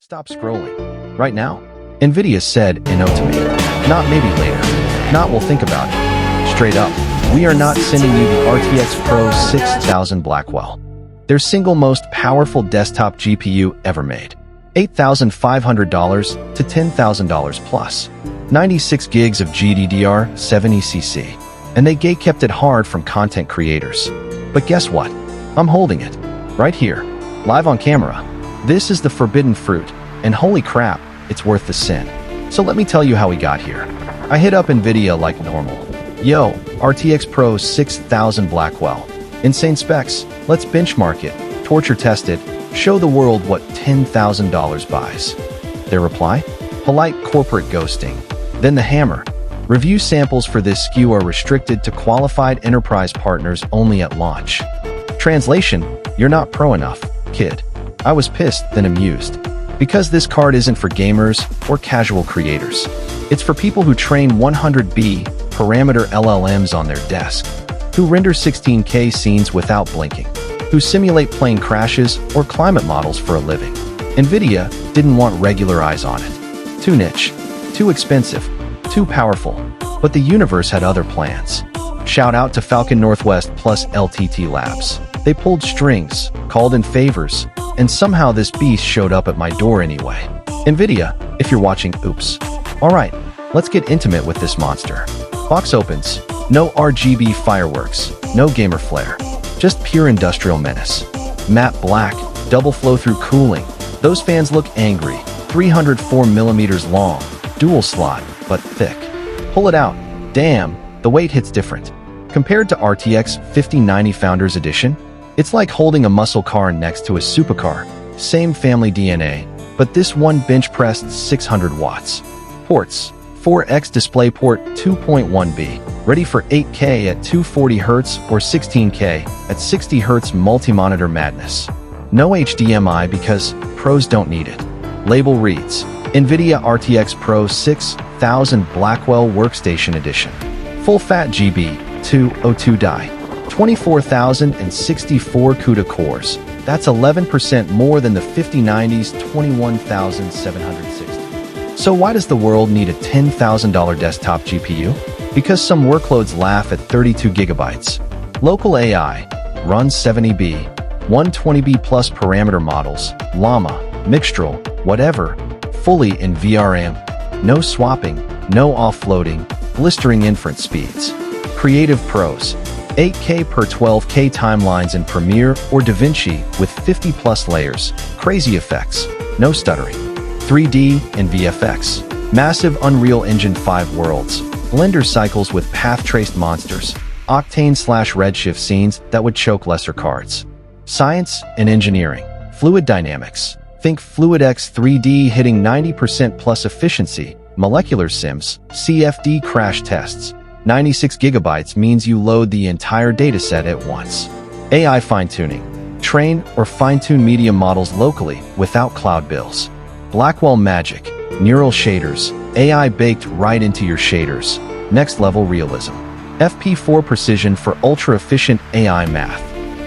Stop scrolling. Right now. NVIDIA said in Ultimate. Not maybe later. Not we'll think about it. Straight up, we are not sending you the RTX PRO 6000 Blackwell. Their single most powerful desktop GPU ever made. $8,500 to $10,000 plus. 96 gigs of GDDR7 ECC. And they gatekept it hard from content creators. But guess what? I'm holding it. Right here. Live on camera. This is the forbidden fruit. And holy crap, it's worth the sin. So let me tell you how we got here. I hit up NVIDIA like normal. Yo, RTX PRO 6000 Blackwell. Insane specs. Let's benchmark it, torture test it, show the world what $10,000 buys. Their reply? Polite corporate ghosting. Then the hammer. Review samples for this SKU are restricted to qualified enterprise partners only at launch. Translation, you're not pro enough, kid. I was pissed, then amused. Because this card isn't for gamers or casual creators. It's for people who train 100B parameter LLMs on their desk, who render 16K scenes without blinking, who simulate plane crashes or climate models for a living. NVIDIA didn't want regular eyes on it. Too niche, too expensive, too powerful, but the universe had other plans. Shout out to Falcon Northwest plus LTT Labs. They pulled strings, called in favors, and somehow this beast showed up at my door anyway. NVIDIA, if you're watching, oops. Alright, let's get intimate with this monster. Box opens, no RGB fireworks, no gamer flare, just pure industrial menace. Matte black, double flow-through cooling. Those fans look angry, 304mm long, dual slot, but thick. Pull it out, damn, the weight hits different. Compared to RTX 5090 Founders Edition, it's like holding a muscle car next to a supercar, same family DNA, but this one bench-pressed 600 watts. Ports, 4x DisplayPort 2.1b, ready for 8K at 240Hz or 16K at 60Hz multi-monitor madness. No HDMI because pros don't need it. Label reads, NVIDIA RTX PRO 6000 Blackwell Workstation Edition. Full Fat GB, 202 die. 24,064 CUDA cores. That's 11% more than the 5090's 21,760. So why does the world need a $10,000 desktop GPU? Because some workloads laugh at 32 gigabytes. Local AI, runs 70B, 120B plus parameter models, Llama, Mixtral, whatever, fully in VRAM. No swapping, no offloading, blistering inference speeds. Creative pros. 8K per 12K timelines in Premiere or DaVinci with 50 plus layers, crazy effects, no stuttering. 3D and VFX, massive Unreal Engine 5 worlds, Blender cycles with path-traced monsters, Octane/Redshift scenes that would choke lesser cards. Science and engineering, fluid dynamics, think FluidX 3D hitting 90% plus efficiency, molecular sims, CFD crash tests. 96 gigabytes means you load the entire dataset at once. AI fine-tuning. Train or fine-tune media models locally without cloud bills. Blackwell magic. Neural shaders. AI baked right into your shaders. Next-level realism. FP4 precision for ultra-efficient AI math.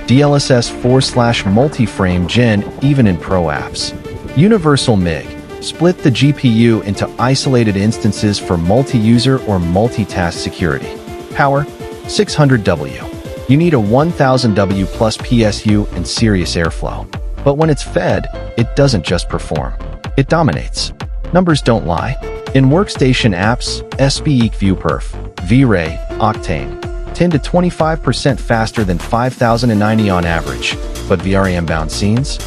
DLSS 4/multi-frame gen even in pro apps. Universal MIG. Split the GPU into isolated instances for multi-user or multitask security. Power, 600W. You need a 1000W plus PSU and serious airflow. But when it's fed, it doesn't just perform. It dominates. Numbers don't lie. In workstation apps, SPEAK ViewPerf, VRAM, Octane, 10 to 25% faster than 5090 on average. But VRAM-bound scenes?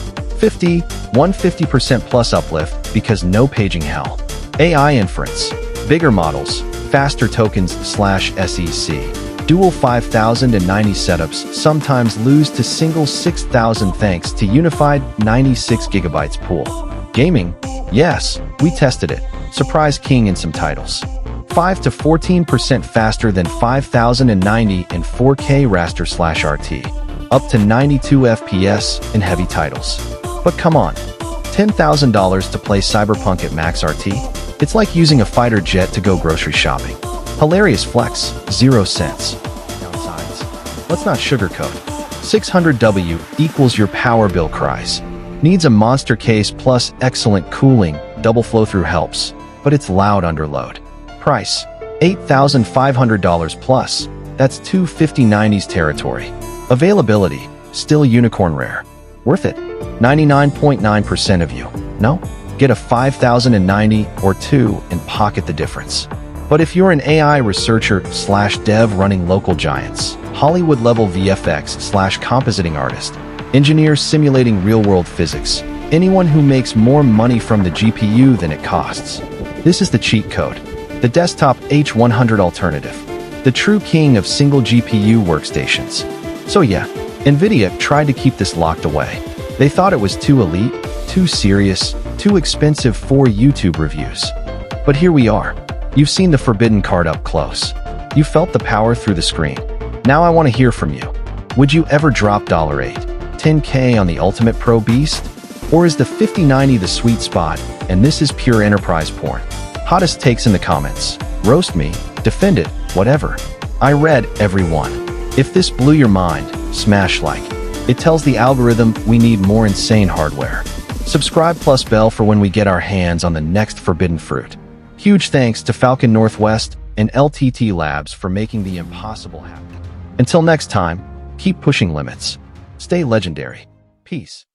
150% plus uplift because no paging hell. AI inference, bigger models, faster tokens/SEC. Dual 5090 setups sometimes lose to single 6000 thanks to unified 96 gigabytes pool. Gaming? Yes, we tested it. Surprise king in some titles. 5 to 14% faster than 5090 in 4K raster/RT. Up to 92 FPS in heavy titles. But come on, $10,000 to play Cyberpunk at max RT? It's like using a fighter jet to go grocery shopping. Hilarious flex, 0 cents. Downsides. Let's not sugarcoat. 600W equals your power bill cries. Needs a monster case plus excellent cooling, double flow-through helps, but it's loud under load. Price: $8,500 plus. That's two 5090s territory. Availability: still unicorn rare. Worth it? 99.9% of you. No? Get a 5090 or two and pocket the difference. But if you're an AI researcher/dev running local giants, Hollywood-level VFX/compositing artist, engineers simulating real-world physics, anyone who makes more money from the GPU than it costs, this is the cheat code. The desktop H100 alternative. The true king of single GPU workstations. So yeah, NVIDIA tried to keep this locked away. They thought it was too elite, too serious, too expensive for YouTube reviews. But here we are. You've seen the forbidden card up close. You felt the power through the screen. Now I want to hear from you. Would you ever drop $8, $10K on the Ultimate Pro Beast? Or is the 5090 the sweet spot, and this is pure enterprise porn? Hottest takes in the comments. Roast me, defend it, whatever. I read every one. If this blew your mind, smash like. It tells the algorithm we need more insane hardware. Subscribe plus bell for when we get our hands on the next forbidden fruit. Huge thanks to Falcon Northwest and LTT Labs for making the impossible happen. Until next time, keep pushing limits. Stay legendary. Peace.